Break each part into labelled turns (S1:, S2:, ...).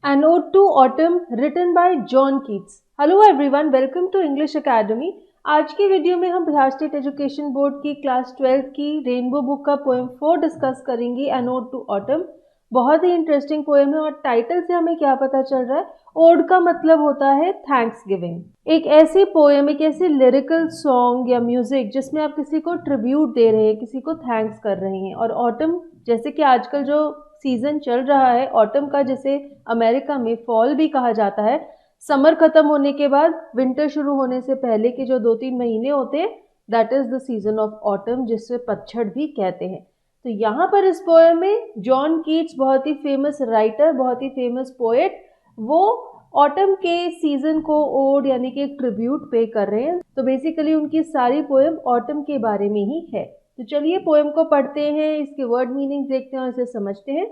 S1: An Ode to Autumn written by John Keats. Hello everyone, welcome to English Academy. आज की video में हम Bihar state education board की class 12 की rainbow book का पोएम 4 डिस्कस करेंगे, एन ओड टू ऑटम। बहुत ही इंटरेस्टिंग पोएम है और टाइटल से हमें क्या पता चल रहा है, ओड का मतलब होता है थैंक्स गिविंग। एक ऐसी पोएम, एक ऐसी लिरिकल सॉन्ग या म्यूजिक जिसमें आप किसी को ट्रिब्यूट दे रहे हैं, किसी को थैंक्स कर रहे हैं। और ऑटम, जैसे कि आजकल जो सीजन चल रहा है ऑटम का, जिसे अमेरिका में फॉल भी कहा जाता है, समर खत्म होने के बाद विंटर शुरू होने से पहले के जो 2-3 महीने होते हैं, that is the season of autumn, जिसे पतझड़ भी कहते हैं। तो यहाँ पर इस पोएम में जॉन कीट्स, बहुत ही फेमस राइटर, बहुत ही फेमस पोएट, वो ऑटम के सीजन को ओड यानी कि ट्रिब्यूट पे कर रहे हैं। तो बेसिकली उनकी सारी पोएम ऑटम के बारे में ही है। तो चलिए पोएम को पढ़ते हैं, इसके वर्ड मीनिंग देखते हैं और इसे समझते हैं।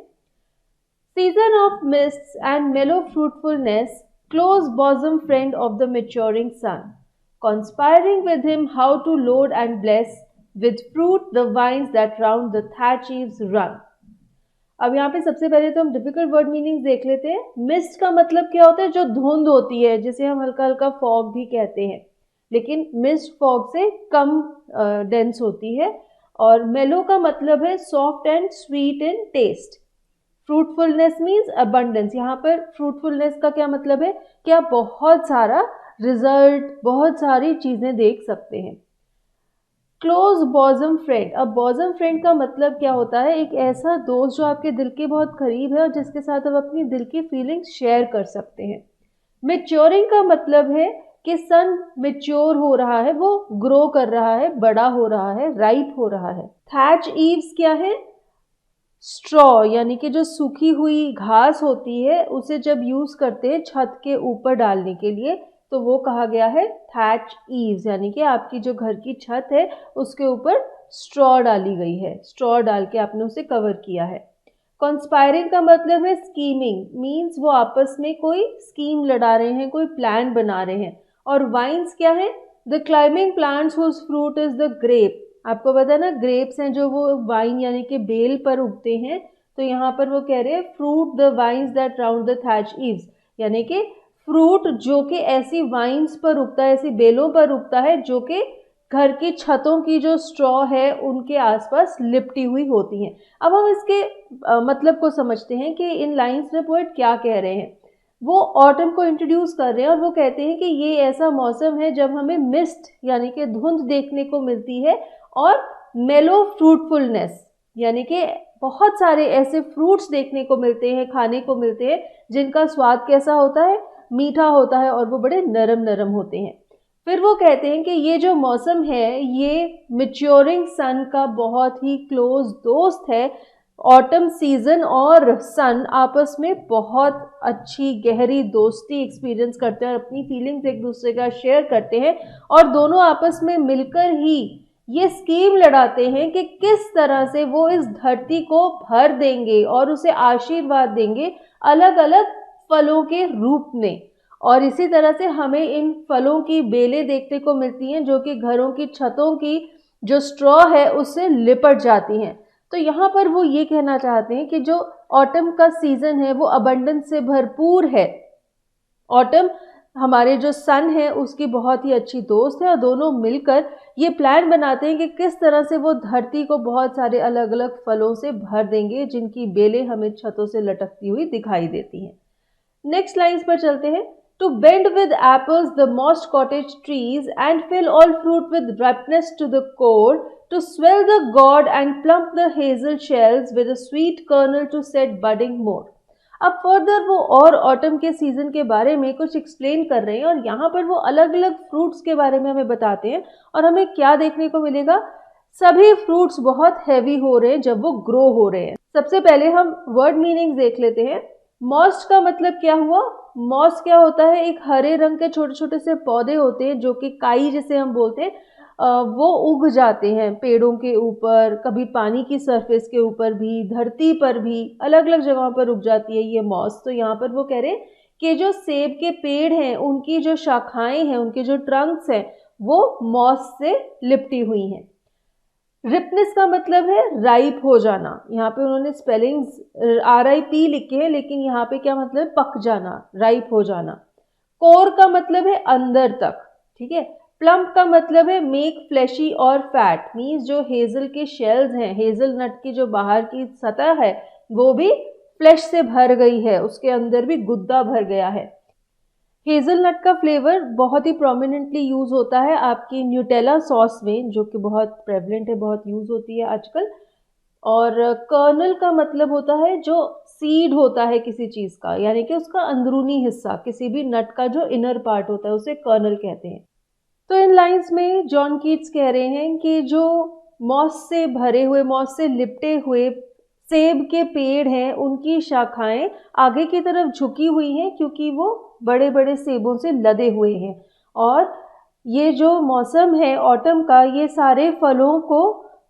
S1: सीजन ऑफ मिस्ट्स एंड मेलो fruitfulness, close bosom friend of the maturing sun, conspiring with him how to load and bless with fruit the vines that round the thatch eaves run। अब यहाँ पे सबसे पहले तो हम डिफिकल्ट वर्ड मीनिंग्स देख लेते हैं। मिस्ट का मतलब क्या होता है, जो धुंध होती है, जिसे हम हल्का हल्का फॉग भी कहते हैं, लेकिन मिस्ट फॉग से कम डेंस होती है। और मेलो का मतलब है soft and sweet in taste. Fruitfulness means abundance. यहाँ पर फ्रूटफुलनेस का क्या मतलब है कि आप बहुत सारा रिजल्ट, बहुत सारी चीजें देख सकते हैं। क्लोज बॉजम फ्रेंड, अब बॉजम फ्रेंड का मतलब क्या होता है, एक ऐसा दोस्त जो आपके दिल के बहुत करीब है और जिसके साथ आप अपनी दिल की फीलिंग्स शेयर कर सकते हैं। मैच्योरिंग का मतलब है कि सन मैच्योर हो रहा है, वो ग्रो कर रहा है, बड़ा हो रहा है, राइप हो रहा है। थैच ईव्स क्या है, स्ट्रॉ, यानी कि जो सूखी हुई घास होती है उसे जब यूज करते हैं छत के ऊपर डालने के लिए, तो वो कहा गया है थैच ईव्स, यानी कि आपकी जो घर की छत है उसके ऊपर स्ट्रॉ डाली गई है, स्ट्रॉ डाल के आपने उसे कवर किया है। कॉन्स्पायरिंग का मतलब है स्कीमिंग, मीन्स वो आपस में कोई स्कीम लड़ा रहे हैं, कोई प्लान बना रहे हैं। और वाइन्स क्या है, the climbing plants whose fruit is the grape. आपको पता है ना, ग्रेप्स हैं जो वो वाइन यानी कि बेल पर उगते हैं। तो यहाँ पर वो कह रहे हैं fruit the vines that round the thatch eaves, यानी कि फ्रूट जो कि ऐसी वाइन्स पर उगता है, ऐसी बेलों पर उगता है जो कि घर की छतों की जो स्ट्रॉ है उनके आसपास लिपटी हुई होती हैं। अब हम इसके मतलब को समझते हैं कि इन लाइंस में पोएट क्या कह रहे हैं। वो ऑटम को इंट्रोड्यूस कर रहे हैं और वो कहते हैं कि ये ऐसा मौसम है जब हमें मिस्ट यानी कि धुंध देखने को मिलती है, और मेलो फ्रूटफुलनेस यानी कि बहुत सारे ऐसे फ्रूट्स देखने को मिलते हैं, खाने को मिलते हैं, जिनका स्वाद कैसा होता है, मीठा होता है, और वो बड़े नरम नरम होते हैं। फिर वो कहते हैं कि ये जो मौसम है ये मैच्योरिंग सन का बहुत ही क्लोज दोस्त है। ऑटम सीजन और सन आपस में बहुत अच्छी गहरी दोस्ती एक्सपीरियंस करते हैं और अपनी फीलिंग्स एक दूसरे का शेयर करते हैं, और दोनों आपस में मिलकर ही ये स्कीम लड़ाते हैं कि किस तरह से वो इस धरती को भर देंगे और उसे आशीर्वाद देंगे अलग अलग फलों के रूप में। और इसी तरह से हमें इन फलों की बेलें देखने को मिलती हैं जो कि घरों की छतों की जो स्ट्रॉ है उससे लिपट जाती हैं। तो यहाँ पर वो ये कहना चाहते हैं कि जो ऑटम का सीजन है वो अबंडेंस से भरपूर है। ऑटम हमारे जो सन है उसकी बहुत ही अच्छी दोस्त है, और दोनों मिलकर ये प्लान बनाते हैं कि किस तरह से वो धरती को बहुत सारे अलग अलग फलों से भर देंगे जिनकी बेलें हमें छतों से लटकती हुई दिखाई देती हैं। नेक्स्ट लाइन्स पर चलते हैं। To bend with apples the moss'd cottage trees and fill all fruit with ripeness to the core, to swell the gourd and plump the hazel shells with a sweet kernel to set budding more। अब further वो और autumn के season के बारे में कुछ explain कर रहे हैं, और यहाँ पर वो अलग अलग फ्रूट्स के बारे में हमें बताते हैं। और हमें क्या देखने को मिलेगा, सभी फ्रूट्स बहुत हैवी हो रहे हैं जब वो ग्रो हो रहे हैं। सबसे पहले हम वर्ड मीनिंग देख लेते हैं। मॉस्ट का मतलब क्या हुआ, मॉस क्या होता है, एक हरे रंग के छोटे छोटे से पौधे होते हैं जो कि काई जिसे हम बोलते हैं, वो उग जाते हैं पेड़ों के ऊपर, कभी पानी की सरफेस के ऊपर भी, धरती पर भी, अलग अलग जगहों पर उग जाती है ये मॉस। तो यहाँ पर वो कह रहे हैं कि जो सेब के पेड़ हैं उनकी जो शाखाएं हैं, उनके जो ट्रंक्स हैं, वो मॉस से लिपटी हुई हैं। रिपनेस का मतलब है राइप हो जाना। यहाँ पे उन्होंने स्पेलिंग्स RIP लिखे हैं, लेकिन यहाँ पे क्या मतलब है, पक जाना, राइप हो जाना। कोर का मतलब है अंदर तक, ठीक है। प्लम्प का मतलब है मेक फ्लैशी और फैट, मीन्स जो हेजल के शेल्स हैं, हेजल नट की जो बाहर की सतह है वो भी फ्लैश से भर गई है, उसके अंदर भी गुद्दा भर गया है। हेज़लनट का फ्लेवर बहुत ही प्रोमिनेंटली यूज़ होता है आपकी न्यूटेला सॉस में, जो कि बहुत प्रेवलेंट है, बहुत यूज़ होती है आजकल। और कर्नल का मतलब होता है जो सीड होता है किसी चीज़ का, यानी कि उसका अंदरूनी हिस्सा, किसी भी नट का जो इनर पार्ट होता है उसे कर्नल कहते हैं। तो इन लाइंस में जॉन कीट्स कह रहे हैं कि जो मॉस से भरे हुए, मॉस से लिपटे हुए सेब के पेड़ हैं, उनकी शाखाएं आगे की तरफ झुकी हुई हैं क्योंकि वो बड़े बड़े सेबों से लदे हुए हैं। और ये जो मौसम है ऑटम का, ये सारे फलों को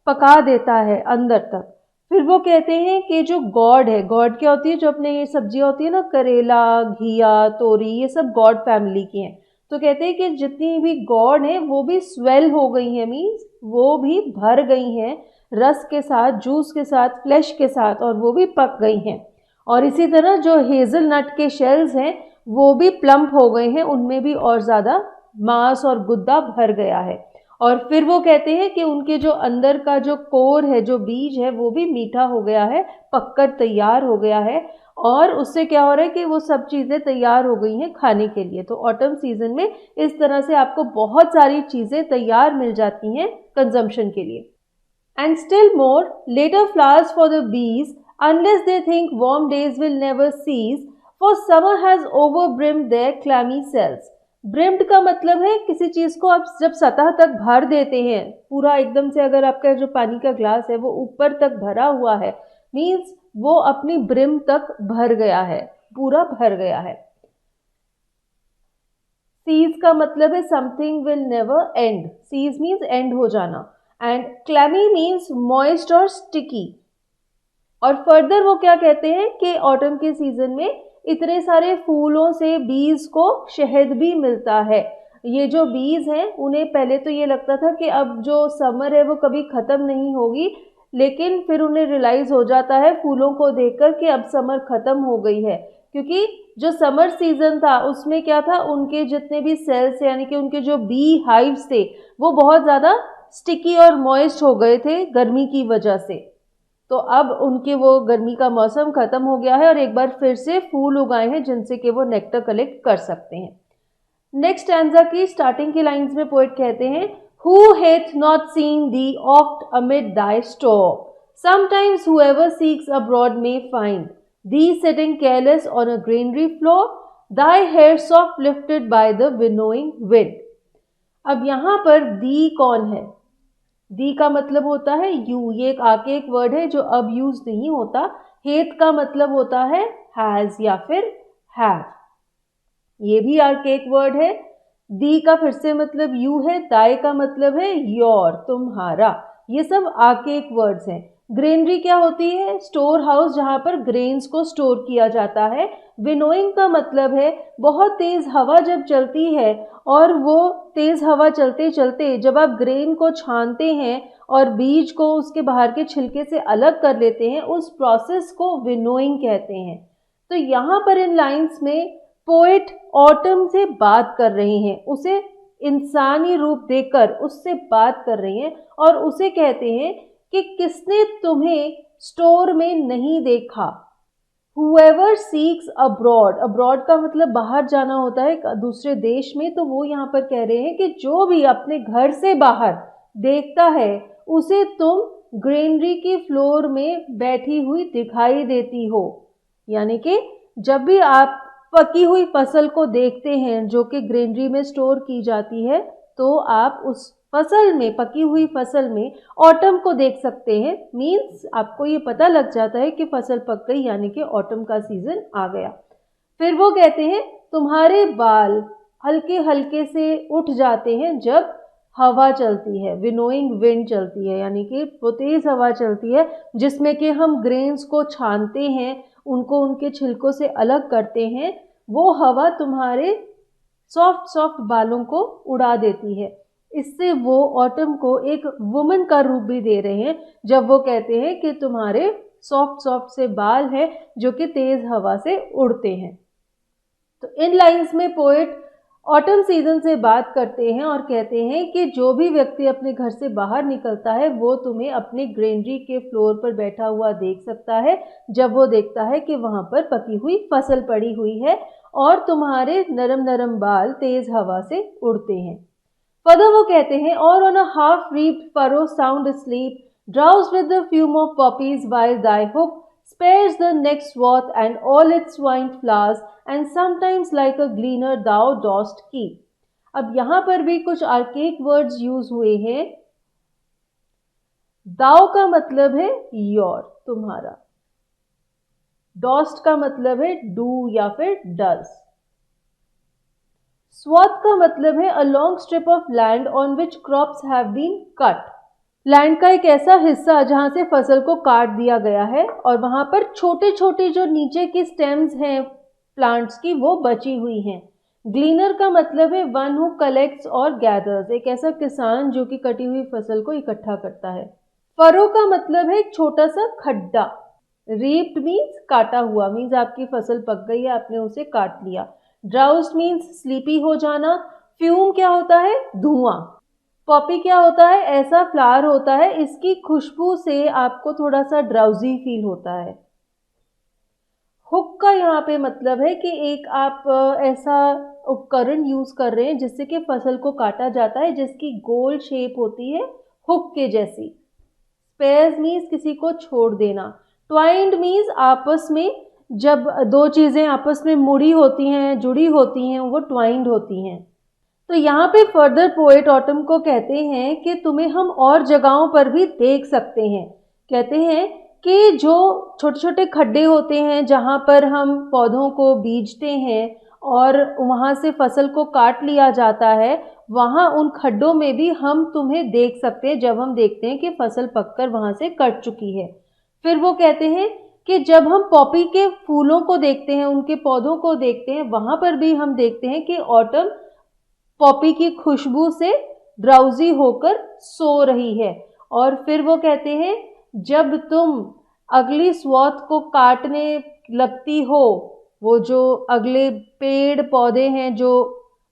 S1: पका देता है अंदर तक। फिर वो कहते हैं कि जो गॉड है, गॉड क्या होती है, जो अपने ये सब्जियां होती है ना, करेला, घिया, तोरी, ये सब गॉड फैमिली की हैं। तो कहते हैं कि जितनी भी गॉड हैं वो भी स्वेल हो गई हैं, मीन्स वो भी भर गई हैं रस के साथ, जूस के साथ, फ्लैश के साथ, और वो भी पक गई हैं। और इसी तरह जो हेज़ल नट के शेल्स हैं वो भी प्लम्प हो गए हैं, उनमें भी और ज़्यादा मांस और गुद्दा भर गया है। और फिर वो कहते हैं कि उनके जो अंदर का जो कोर है, जो बीज है, वो भी मीठा हो गया है, पककर तैयार हो गया है। और उससे क्या हो रहा है कि वो सब चीज़ें तैयार हो गई हैं खाने के लिए। तो ऑटम सीजन में इस तरह से आपको बहुत सारी चीज़ें तैयार मिल जाती हैं कंजम्पशन के लिए। And still more, later flowers for the bees, unless they think warm days will never cease, for summer has overbrimmed their clammy cells. Brimmed का मतलब है किसी चीज को आप जब सतह तक भर देते हैं, पूरा एकदम से, अगर आपका जो पानी का ग्लास है वो ऊपर तक भरा हुआ है, मीन्स वो अपनी ब्रिम तक भर गया है, पूरा भर गया है। सीज का मतलब है something will never end, cease means end हो जाना, एंड क्लैमी मीन्स मॉइस्ट और स्टिकी। और फर्दर वो क्या कहते हैं कि ऑटम के सीजन में इतने सारे फूलों से बीज को शहद भी मिलता है। ये जो बीज हैं उन्हें पहले तो ये लगता था कि अब जो समर है वो कभी ख़त्म नहीं होगी, लेकिन फिर उन्हें रियलाइज़ हो जाता है फूलों को देखकर कि अब समर ख़त्म हो गई है, क्योंकि जो समर सीजन था उसमें क्या था, उनके जितने भी सेल्स यानी कि उनके जो बी हाइव्स थे वो बहुत ज़्यादा स्टिकी और मॉइस्ट हो गए थे गर्मी की वजह से। तो अब उनके वो गर्मी का मौसम ख़त्म हो गया है और एक बार फिर से फूल उगाए हैं जिनसे कि वो नेक्टर कलेक्ट कर सकते हैं। नेक्स्ट स्टैंजा की स्टार्टिंग की लाइंस में पोएट कहते हैं, Who hath not seen thee oft amid thy store? Sometimes whoever seeks abroad may find thee sitting careless on a granary floor, thy hair soft lifted by the winnowing wind. अब यहाँ पर दी कौन है? दी का मतलब होता है यू, ये एक आके एक वर्ड है जो अब यूज नहीं होता। हेत का मतलब होता है हैज या फिर हैव, ये भी आर्केक वर्ड है। दी का फिर से मतलब यू है, दाई का मतलब है योर, तुम्हारा, ये सब आर्केक वर्ड्स हैं। ग्रेनरी क्या होती है? स्टोर हाउस, जहाँ पर ग्रेन्स को स्टोर किया जाता है। विनोइंग का मतलब है बहुत तेज हवा जब चलती है और वो तेज हवा चलते चलते जब आप ग्रेन को छानते हैं और बीज को उसके बाहर के छिलके से अलग कर लेते हैं, उस प्रोसेस को विनोइंग कहते हैं। तो यहाँ पर इन लाइंस में पोएट ऑटम से बात कर रहे हैं, उसे इंसानी रूप देकर उससे बात कर रहे हैं और उसे कहते हैं कि किसने तुम्हें स्टोर में नहीं देखा। Whoever seeks abroad, abroad का मतलब बाहर जाना होता है दूसरे देश में, तो वो यहाँ पर कह रहे हैं कि जो भी अपने घर से बाहर देखता है उसे तुम ग्रेनरी की फ्लोर में बैठी हुई दिखाई देती हो। यानी कि जब भी आप पकी हुई फसल को देखते हैं जो कि ग्रेनरी में स्टोर की जाती है, तो आप उस फसल में, पकी हुई फसल में ऑटम को देख सकते हैं। मीन्स आपको ये पता लग जाता है कि फसल पक गई, यानी कि ऑटम का सीजन आ गया। फिर वो कहते हैं तुम्हारे बाल हल्के हल्के से उठ जाते हैं जब हवा चलती है, विनोइंग विंड चलती है, यानी कि वो तेज हवा चलती है जिसमें कि हम ग्रेन्स को छानते हैं, उनको उनके छिलकों से अलग करते हैं। वो हवा तुम्हारे सॉफ्ट सॉफ्ट बालों को उड़ा देती है। इससे वो ऑटम को एक वुमन का रूप भी दे रहे हैं जब वो कहते हैं कि तुम्हारे सॉफ्ट सॉफ्ट से बाल हैं जो कि तेज हवा से उड़ते हैं। तो इन लाइंस में पोएट ऑटम सीजन से बात करते हैं और कहते हैं कि जो भी व्यक्ति अपने घर से बाहर निकलता है वो तुम्हें अपने ग्रेनरी के फ्लोर पर बैठा हुआ देख सकता है जब वो देखता है कि वहाँ पर पकी हुई फसल पड़ी हुई है और तुम्हारे नरम नरम बाल तेज हवा से उड़ते हैं। फर्दर वो कहते हैं और on a half reaped furrow sound asleep, drowsed with the fume of poppies while thy hook spares the next swath and all its twined flowers and sometimes like a gleaner thou dost keep। अब यहाँ पर भी कुछ archaic words use हुए हैं। दाव का मतलब है योर, तुम्हारा। डॉस्ट का मतलब है डू या फिर डज। स्वाथ का मतलब है a long strip of land on which crops have been cut. Land का एक ऐसा हिस्सा जहां से फसल को काट दिया गया है और वहां पर छोटे छोटे जो नीचे की स्टेम्स हैं प्लांट्स की वो बची हुई हैं। ग्लीनर का मतलब है वन हु कलेक्ट्स और गैदर्स, एक ऐसा किसान जो कि कटी हुई फसल को इकट्ठा करता है। फरो का मतलब है एक छोटा सा खड्डा। रीप्ड मीन्स काटा हुआ, मीन्स आपकी फसल पक गई है, आपने उसे काट लिया। ड्राउस्ड मीन्स स्लीपी हो जाना। फ्यूम क्या होता है? धुआं। पॉपी क्या होता है? ऐसा फ्लावर होता है इसकी खुशबू से आपको थोड़ा सा ड्राउजी फील होता है। हुक का यहाँ पे मतलब है कि एक आप ऐसा उपकरण यूज कर रहे हैं जिससे कि फसल को काटा जाता है जिसकी गोल शेप होती है हुक के जैसी। स्पेयर्स मीन्स किसी को छोड़ देना। ट्वाइंड मीन्स आपस में जब दो चीज़ें आपस में मुड़ी होती हैं, जुड़ी होती हैं, वो ट्वाइंड होती हैं। तो यहाँ पे फर्दर पोएट ऑटम को कहते हैं कि तुम्हें हम और जगहों पर भी देख सकते हैं। कहते हैं कि जो छोटे छोटे खड्डे होते हैं जहाँ पर हम पौधों को बीजते हैं और वहाँ से फसल को काट लिया जाता है, वहाँ उन खड्डों में भी हम तुम्हें देख सकते हैं जब हम देखते हैं कि फसल पककर वहाँ से कट चुकी है। फिर वो कहते हैं कि जब हम पॉपी के फूलों को देखते हैं, उनके पौधों को देखते हैं, वहाँ पर भी हम देखते हैं कि ऑटम पॉपी की खुशबू से ड्राउजी होकर सो रही है। और फिर वो कहते हैं जब तुम अगली स्वॉथ को काटने लगती हो, वो जो अगले पेड़ पौधे हैं,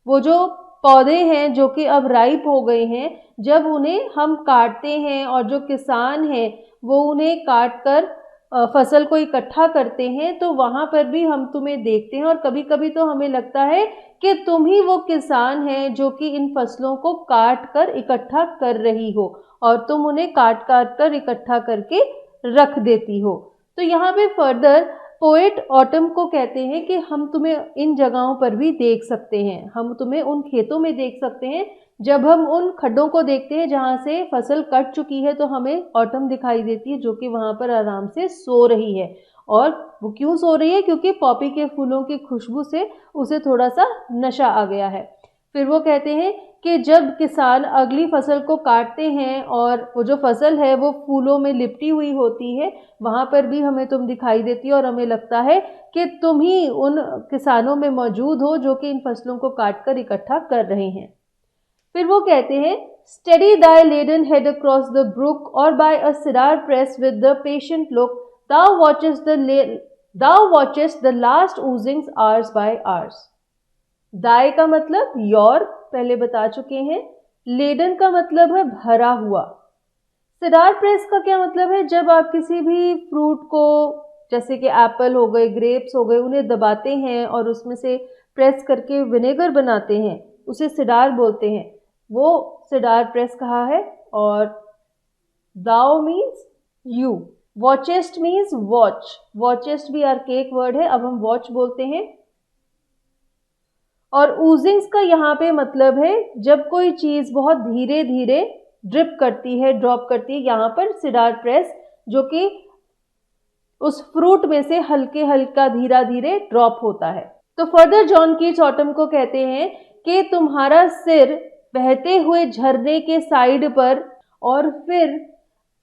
S1: वो जो पौधे हैं जो कि अब राइप हो गए हैं, जब उन्हें हम काटते हैं और जो किसान हैं वो उन्हें काट कर फसल को इकट्ठा करते हैं, तो वहाँ पर भी हम तुम्हें देखते हैं और कभी कभी तो हमें लगता है कि तुम ही वो किसान हैं जो कि इन फसलों को काट कर इकट्ठा कर रही हो और तुम उन्हें काट काट कर इकट्ठा करके रख देती हो। तो यहाँ पे फर्दर पोएट ऑटम को कहते हैं कि हम तुम्हें इन जगहों पर भी देख सकते हैं, हम तुम्हें उन खेतों में देख सकते हैं। जब हम उन खड्डों को देखते हैं जहाँ से फसल कट चुकी है तो हमें ऑटम दिखाई देती है जो कि वहाँ पर आराम से सो रही है। और वो क्यों सो रही है? क्योंकि पॉपी के फूलों की खुशबू से उसे थोड़ा सा नशा आ गया है। फिर वो कहते हैं कि जब किसान अगली फसल को काटते हैं और वो जो फसल है वो फूलों में लिपटी हुई होती है, वहाँ पर भी हमें तुम दिखाई देती हो और हमें लगता है कि तुम ही उन किसानों में मौजूद हो जो कि इन फसलों को काट कर इकट्ठा कर रहे हैं। फिर वो कहते हैं steady thy laden head across the brook और by a cider press with the patient look thou watches the last oozings hours by hours. Thy का मतलब योर, पहले बता चुके हैं। लेडन का मतलब है भरा हुआ। सिडार प्रेस का क्या मतलब है? जब आप किसी भी फ्रूट को, जैसे कि एप्पल हो गए, ग्रेप्स हो गए, उन्हें दबाते हैं और उसमें से प्रेस करके विनेगर बनाते हैं, उसे सिडार बोलते हैं। वो सिडार प्रेस कहा है। और thou means you. Watchest means watch. Watchest भी आर्केक वर्ड है, अब हम वॉच बोलते हैं। और ऊजिंग्स का यहाँ पे मतलब है जब कोई चीज़ बहुत धीरे धीरे ड्रिप करती है, ड्रॉप करती है, यहाँ पर सिडार प्रेस जो कि उस फ्रूट में से हल्के हल्का धीरे धीरे ड्रॉप होता है। तो फर्दर जॉन कीट्स ऑटम को कहते हैं कि तुम्हारा सिर बहते हुए झरने के साइड पर और फिर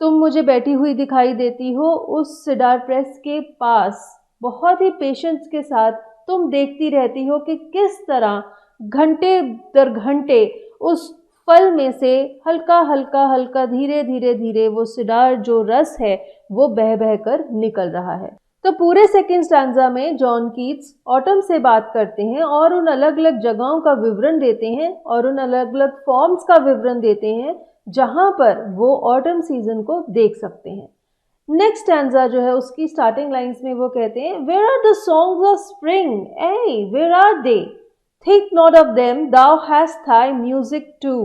S1: तुम मुझे बैठी हुई दिखाई देती हो उस सिडार प्रेस के पास। बहुत ही पेशेंस के साथ तुम देखती रहती हो कि किस तरह घंटे दर घंटे उस फल में से हल्का हल्का हल्का धीरे धीरे धीरे वो सिडार जो रस है वो बह बह कर निकल रहा है। तो पूरे सेकंड स्टैंजा में जॉन कीट्स ऑटम से बात करते हैं और उन अलग अलग जगहों का विवरण देते हैं और उन अलग अलग फॉर्म्स का विवरण देते हैं जहां पर वो ऑटम सीजन को देख सकते हैं। नेक्स्ट स्टैंजा जो है उसकी स्टार्टिंग लाइंस में वो कहते हैं, where are the songs of spring, ay where are they, think not of them, thou hast thy music too,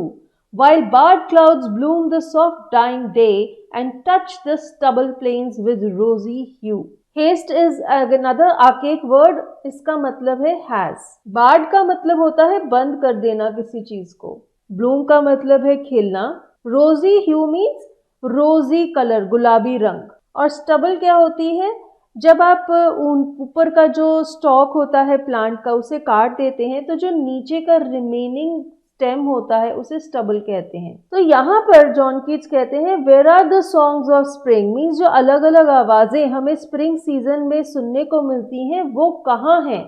S1: while barred clouds bloom the soft dying day and touch the stubble plains with rosy hue. Haste is another archaic word, इसका मतलब है has. barred का मतलब होता है बंद कर देना किसी चीज को, bloom का मतलब है खिलना, rosy hue means रोजी कलर, गुलाबी रंग, और स्टबल क्या होती है, जब आप ऊपर का जो स्टॉक होता है प्लांट का उसे काट देते हैं तो जो नीचे का रिमेनिंग स्टेम होता है उसे स्टबल कहते हैं। तो यहाँ पर जॉन कीट्स कहते हैं where are the songs of spring, means जो अलग अलग आवाजें हमें स्प्रिंग सीजन में सुनने को मिलती हैं वो कहाँ हैं।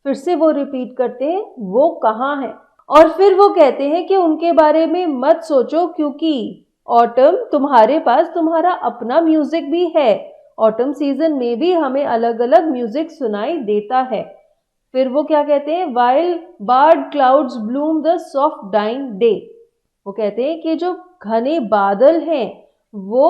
S1: फिर से वो रिपीट करते हैं वो कहाँ हैं, और फिर वो कहते हैं कि उनके बारे में मत सोचो क्योंकि ऑटम तुम्हारे पास तुम्हारा अपना म्यूजिक भी है, ऑटम सीजन में भी हमें अलग अलग म्यूजिक सुनाई देता है। फिर वो क्या कहते हैं, while barred clouds bloom the soft dying day, वो कहते हैं कि जो घने बादल हैं वो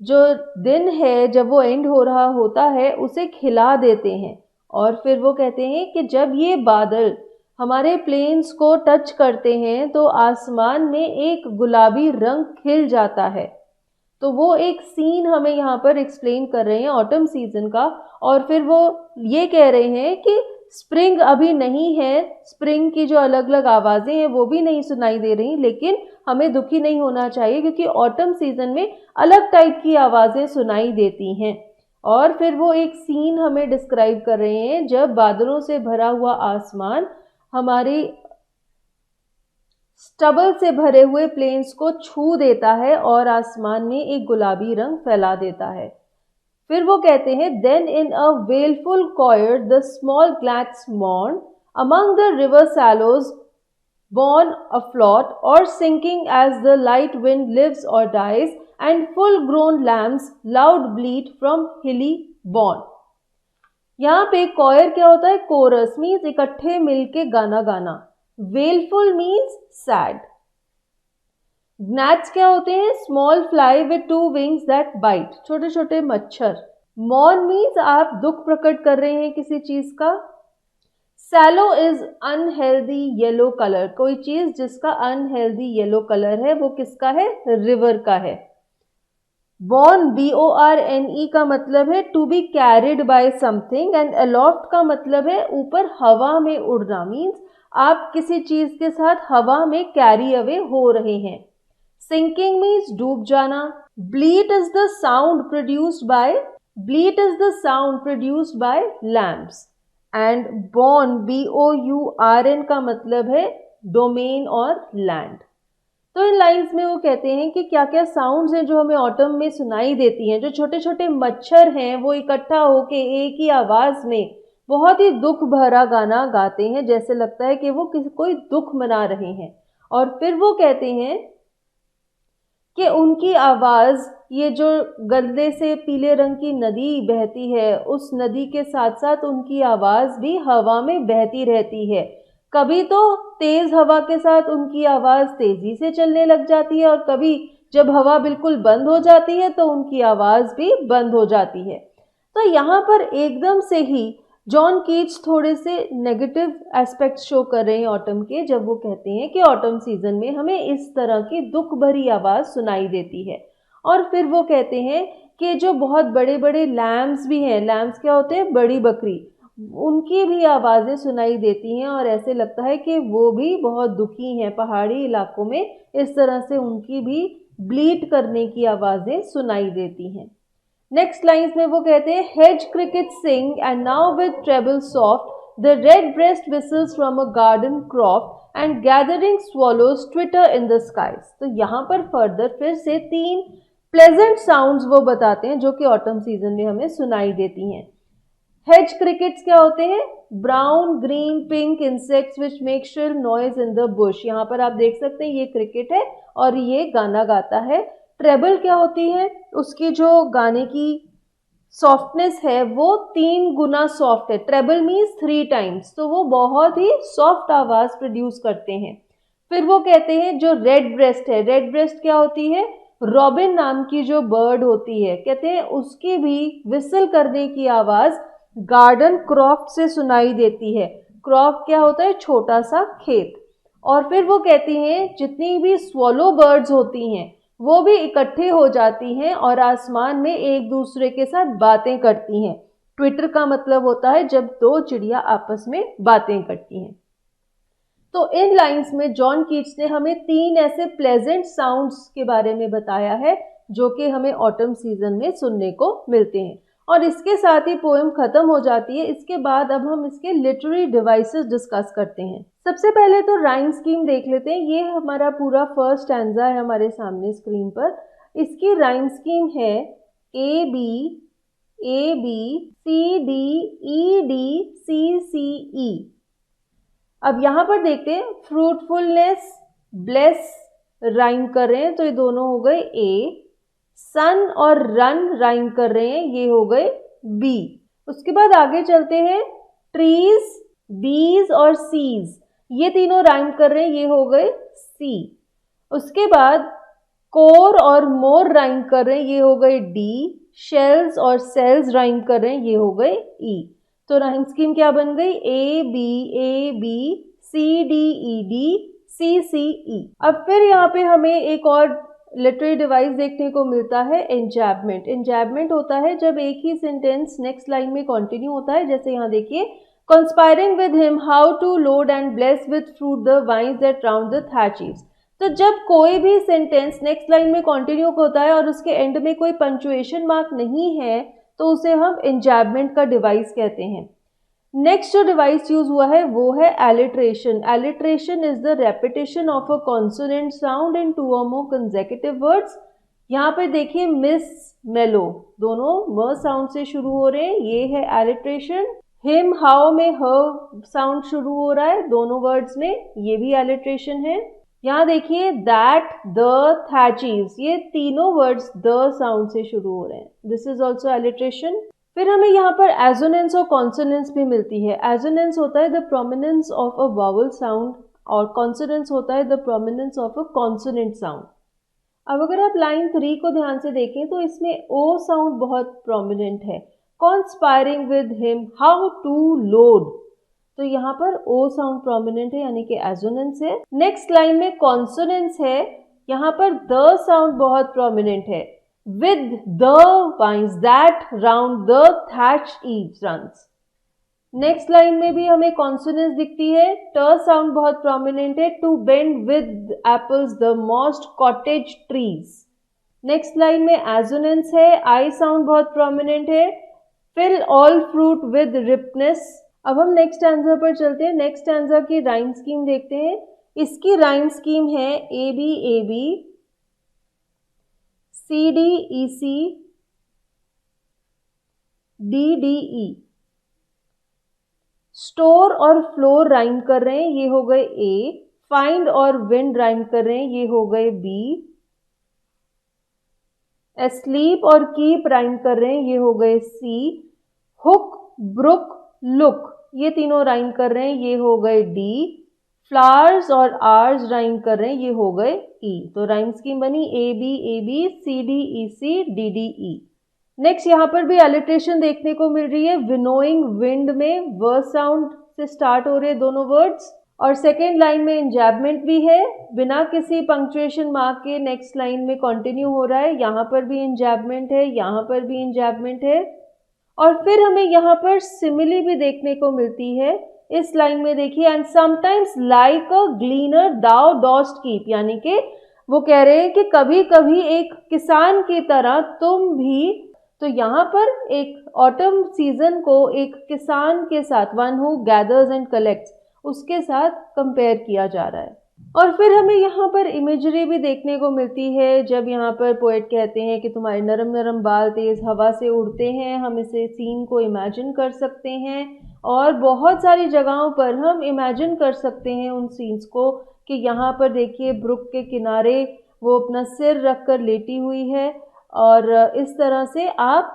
S1: जो दिन है जब वो एंड हो रहा होता है उसे खिला देते हैं। और फिर वो कहते हैं कि जब ये बादल हमारे प्लेन्स को टच करते हैं तो आसमान में एक गुलाबी रंग खिल जाता है। तो वो एक सीन हमें यहाँ पर एक्सप्लेन कर रहे हैं ऑटम सीजन का, और फिर वो ये कह रहे हैं कि स्प्रिंग अभी नहीं है, स्प्रिंग की जो अलग अलग आवाज़ें हैं वो भी नहीं सुनाई दे रही, लेकिन हमें दुखी नहीं होना चाहिए क्योंकि ऑटम सीजन में अलग टाइप की आवाज़ें सुनाई देती हैं। और फिर वो एक सीन हमें डिस्क्राइब कर रहे हैं जब बादलों से भरा हुआ आसमान हमारी स्टबल से भरे हुए प्लेन्स को छू देता है और आसमान में एक गुलाबी रंग फैला देता है। फिर वो कहते हैं then in a wailful choir the small gnats mourn among the river sallows born afloat or sinking as the light wind lives or dies and full grown lambs loud bleat from hilly bourne। यहाँ पे coir क्या होता है, coarse means इकट्ठे मिलके गाना गाना, वेलफुल means sad, gnats क्या होते हैं, small fly with 2 wings that bite, छोटे छोटे मच्छर, मॉर्न मीन्स आप दुख प्रकट कर रहे हैं किसी चीज का, sallow is unhealthy yellow colour, कोई चीज जिसका अनहेल्दी येलो कलर है वो किसका है, रिवर का है, बॉर्न BORNE का मतलब है to be carried by something, and aloft का मतलब है ऊपर हवा में उड़ना, मीन्स आप किसी चीज के साथ हवा में कैरी अवे हो रहे हैं, सिंकिंग मीन्स डूब जाना, bleat is the sound produced by lambs, and bourn BOURN का मतलब है डोमेन और लैंड। तो इन लाइंस में वो कहते हैं कि क्या क्या साउंड्स हैं जो हमें ऑटम में सुनाई देती हैं, जो छोटे छोटे मच्छर हैं वो इकट्ठा होके एक ही आवाज में बहुत ही दुख भरा गाना गाते हैं, जैसे लगता है कि वो कोई दुख मना रहे हैं। और फिर वो कहते हैं कि उनकी आवाज, ये जो गंदे से पीले रंग की नदी बहती है उस नदी के साथ साथ उनकी आवाज भी हवा में बहती रहती है, कभी तो तेज हवा के साथ उनकी आवाज तेजी से चलने लग जाती है और कभी जब हवा बिल्कुल बंद हो जाती है तो उनकी आवाज भी बंद हो जाती है। तो यहाँ पर एकदम से ही जॉन कीट्स थोड़े से नेगेटिव एस्पेक्ट्स शो कर रहे हैं ऑटम के, जब वो कहते हैं कि ऑटम सीजन में हमें इस तरह की दुख भरी आवाज सुनाई देती है। और फिर वो कहते हैं कि जो बहुत बड़े बड़े लैम्स भी हैं, लैम्स क्या होते हैं, बड़ी बकरी, उनकी भी आवाज़ें सुनाई देती हैं और ऐसे लगता है कि वो भी बहुत दुखी हैं, पहाड़ी इलाकों में इस तरह से उनकी भी ब्लीट करने की आवाज़ें सुनाई देती हैं। नेक्स्ट लाइन्स में वो कहते हैं hedge cricket sing and now with treble soft the red breast whistles from a garden croft and gathering swallows twitter in the skies. तो यहाँ पर फर्दर फिर से 3 प्लेजेंट साउंड्स वो बताते हैं जो कि ऑटम सीजन में हमें सुनाई देती हैं। हेज क्रिकेट्स क्या होते हैं, brown green pink insects which make shrill noise in the Bush. यहाँ पर आप देख सकते हैं ये क्रिकेट है और ये गाना गाता है। ट्रेबल क्या होती है, उसकी जो गाने की सॉफ्टनेस है वो 3 गुना सॉफ्ट है। ट्रेबल मीन्स 3 टाइम्स, तो वो बहुत ही सॉफ्ट आवाज प्रोड्यूस करते हैं। फिर वो कहते हैं जो रेड ब्रेस्ट है, रेड ब्रेस्ट क्या होती है, रॉबिन नाम की जो बर्ड होती है, कहते हैं उसकी भी विसल करने की आवाज गार्डन क्रॉफ्ट से सुनाई देती है। क्रॉफ्ट क्या होता है, छोटा सा खेत। और फिर वो कहती हैं जितनी भी स्वॉलो बर्ड्स होती हैं वो भी इकट्ठे हो जाती हैं और आसमान में एक दूसरे के साथ बातें करती हैं। ट्विटर का मतलब होता है जब 2 चिड़िया आपस में बातें करती हैं। तो इन लाइंस में जॉन कीट्स ने हमें 3 ऐसे प्लेजेंट साउंड्स के बारे में बताया है जो कि हमें ऑटम सीजन में सुनने को मिलते हैं। और इसके साथ ही पोएम खत्म हो जाती है। इसके बाद अब हम इसके लिटरेरी डिवाइसेस डिस्कस करते हैं। सबसे पहले तो राइम स्कीम देख लेते हैं। ये हमारा पूरा फर्स्ट स्टैंजा है हमारे सामने स्क्रीन पर। इसकी राइम स्कीम है A B C D C सी ई। अब यहाँ पर देखते हैं फ्रूटफुलनेस ब्लेस राइम कर रहे हैं, तो ये दोनों हो गए ए। सन और रन राइम कर रहे हैं, ये हो गए बी। उसके बाद आगे चलते हैं, ट्रीज बीज और सीज, ये तीनों राइम कर रहे हैं, ये हो गए सी। उसके बाद कोर और मोर राइम कर रहे हैं, ये हो गए डी। शेल्स और सेल्स राइम कर रहे हैं, ये हो गए ई। तो राइम स्कीम क्या बन गई, ए बी सी डी सी सी ई। अब फिर यहाँ पे हमें एक और लिटरेरी डिवाइस देखने को मिलता है, एंजैबमेंट। एंजैबमेंट होता है जब एक ही सेंटेंस नेक्स्ट लाइन में कंटिन्यू होता है। जैसे यहाँ देखिए, conspiring with him how to load and bless with fruit the vines that round the thatch eaves. तो जब कोई भी सेंटेंस नेक्स्ट लाइन में कंटिन्यू होता है और उसके एंड में कोई पंक्चुएशन मार्क नहीं है तो उसे हम एंजैबमेंट का डिवाइस कहते हैं। नेक्स्ट जो डिवाइस यूज हुआ है वो है alliteration. Alliteration is the repetition of a consonant sound in 2 or more consecutive words. यहाँ पे देखिए मिस मेलो, दोनों म साउंड से शुरू हो रहे हैं, ये है एलिट्रेशन। हिम हाउ में ह साउंड शुरू हो रहा है दोनों वर्ड्स में, ये भी एलिट्रेशन है। यहाँ देखिए दैट द थैचीज, ये तीनों वर्ड्स द साउंड से शुरू हो रहे हैं, दिस इज ऑल्सो एलिट्रेशन। फिर हमें यहाँ पर एजोनेंस और कॉन्सोनेंस भी मिलती है। एजोनेंस होता है the prominence of a vowel sound और कॉन्सोनेंस होता है the prominence of a consonant sound. अब अगर आप लाइन 3 को ध्यान से देखें तो इसमें ओ साउंड बहुत प्रोमिनेंट है। Conspiring with him how to load, तो यहाँ पर ओ साउंड प्रोमिनेंट है यानी कि एजोनेंस है। नेक्स्ट लाइन में कॉन्सोनेंस है, यहाँ पर द साउंड बहुत प्रोमिनेंट है। with the vines that round the thatched eaves runs। Next line में भी हमें कॉन्सोनेंस दिखती है, ट साउंड बहुत प्रोमिनेंट है। To bend with apples the mossed cottage trees. Next line में एजोनेंस है, आई साउंड बहुत प्रोमिनेंट है। Fill all fruit with ripeness. अब हम नेक्स्ट आंसर पर चलते हैं। नेक्स्ट आंसर की राइम स्कीम देखते हैं। इसकी राइम स्कीम है A B C D E. Store और फ्लोर राइम कर रहे हैं, ये हो गए ए। फाइंड और विंड राइम कर रहे हैं, ये हो गए बी। एस्लीप और कीप राइम कर रहे हैं, ये हो गए सी। हुक ब्रुक लुक, ये तीनों राइम कर रहे हैं, ये हो गए डी। फ्लावर्स और आर्स राइम कर रहे हैं, ये हो गए ई। तो राइम स्कीम बनी A B C D E. Next यहाँ पर भी एलिट्रेशन देखने को मिल रही है। विनोइंग विंड में व साउंड से स्टार्ट हो रहे हैं दोनों वर्ड्स। और सेकेंड लाइन में एंजैबमेंट भी है, बिना किसी पंक्चुएशन मार्क के नेक्स्ट लाइन में कंटिन्यू हो रहा है। यहाँ पर भी एंजैबमेंट है, यहाँ पर भी एंजैबमेंट है। और फिर हमें यहाँ पर सिमिली भी देखने को मिलती है। इस लाइन में देखिए, and sometimes like a gleaner thou dost keep, यानी कि वो कह रहे हैं कि कभी कभी एक किसान की तरह तुम भी। तो यहाँ पर एक ऑटम सीजन को एक किसान के साथ, one who gathers and collects, उसके साथ कंपेयर किया जा रहा है। और फिर हमें यहाँ पर इमेजरी भी देखने को मिलती है। जब यहाँ पर पोएट कहते हैं कि तुम्हारे नरम नरम बाल तेज हवा से उड़ते हैं, हम इसे सीन को इमेजिन कर सकते हैं। और बहुत सारी जगहों पर हम इमेजिन कर सकते हैं उन सीन्स को कि यहाँ पर देखिए ब्रुक के किनारे वो अपना सिर रख कर लेटी हुई है, और इस तरह से आप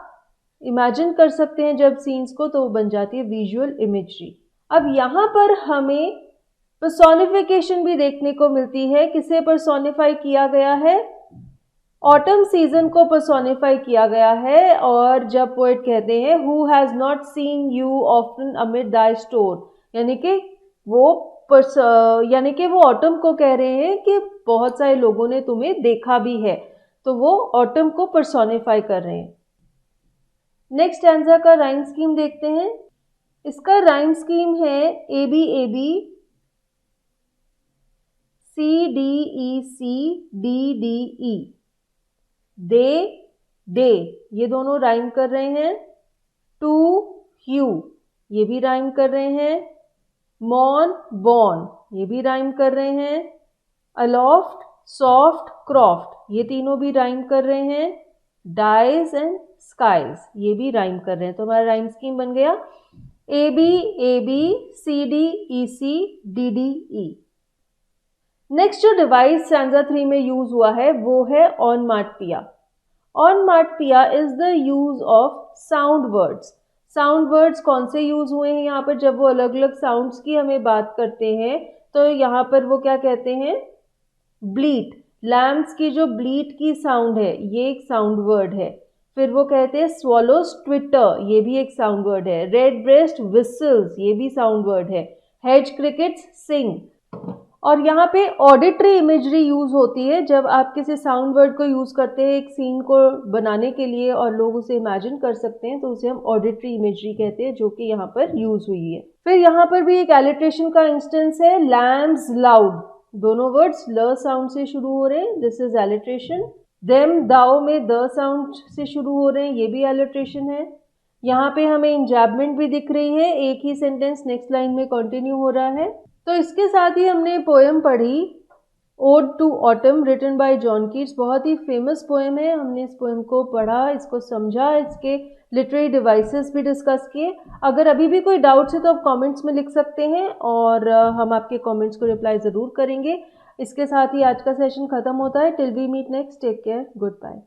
S1: इमेजिन कर सकते हैं जब सीन्स को, तो वो बन जाती है विजुअल इमेजरी। अब यहाँ पर हमें पर्सोनिफिकेशन भी देखने को मिलती है। किसे पर्सोनिफाई किया गया है? ऑटम सीजन को पर्सोनिफाई किया गया है। और जब पोएट कहते हैं who has not seen you often amid Dai store, यानी कि वो ऑटम को कह रहे हैं कि बहुत सारे लोगों ने तुम्हें देखा भी है, तो वो ऑटम को पर्सोनिफाई कर रहे हैं। नेक्स्ट स्टैंजा का राइम स्कीम देखते हैं। इसका राइम स्कीम है A B C D D E. They day ये दोनों राइम कर रहे हैं। टू ह्यू ये भी राइम कर रहे हैं। मॉन बॉर्न ये भी राइम कर रहे हैं। अलॉफ्ट सॉफ्ट क्रॉफ्ट ये तीनों भी राइम कर रहे हैं। डाइज एंड स्काइज ये भी राइम कर रहे हैं। तो हमारा राइम स्कीम बन गया A B C D D E. Next जो डिवाइस स्टैंजा 3 में यूज हुआ है वो है onomatopoeia. Onomatopoeia is the use of sound words. Sound words कौन से यूज हुए हैं यहाँ पर? जब वो अलग अलग साउंड्स की हमें बात करते हैं तो यहाँ पर वो क्या कहते हैं? ब्लीट। लैम्स की जो ब्लीट की साउंड है ये एक साउंड वर्ड है। फिर वो कहते हैं स्वॉलोज ट्विटर, ये भी एक साउंड वर्ड है। रेड ब्रेस्ट विसल्स ये भी साउंड वर्ड है। हेज क्रिकेट्स सिंग। और यहाँ पे ऑडिटरी इमेजरी यूज होती है जब आप किसी साउंड वर्ड को यूज करते हैं एक सीन को बनाने के लिए और लोग उसे इमेजिन कर सकते हैं, तो उसे हम ऑडिटरी इमेजरी कहते हैं, जो कि यहाँ पर यूज हुई है। फिर यहाँ पर भी एक एलिट्रेशन का इंस्टेंस है, लैम्स लाउड। दोनों वर्ड्स ल साउंड से शुरू हो रहे हैं, दिस इज एलिट्रेशन। देम दाओ में द साउंड से शुरू हो रहे हैं, ये भी एलिट्रेशन है। यहाँ पे हमें इंजैबमेंट भी दिख रही है, एक ही सेंटेंस नेक्स्ट लाइन में कंटिन्यू हो रहा है। तो इसके साथ ही हमने पोएम पढ़ी ode to autumn written by John Keats. बहुत ही फेमस पोएम है। हमने इस पोएम को पढ़ा, इसको समझा, इसके लिटरेरी डिवाइसेस भी डिस्कस किए। अगर अभी भी कोई डाउट्स है तो आप कमेंट्स में लिख सकते हैं और हम आपके कमेंट्स को रिप्लाई ज़रूर करेंगे। इसके साथ ही आज का सेशन ख़त्म होता है। Till we meet next, take care, good bye.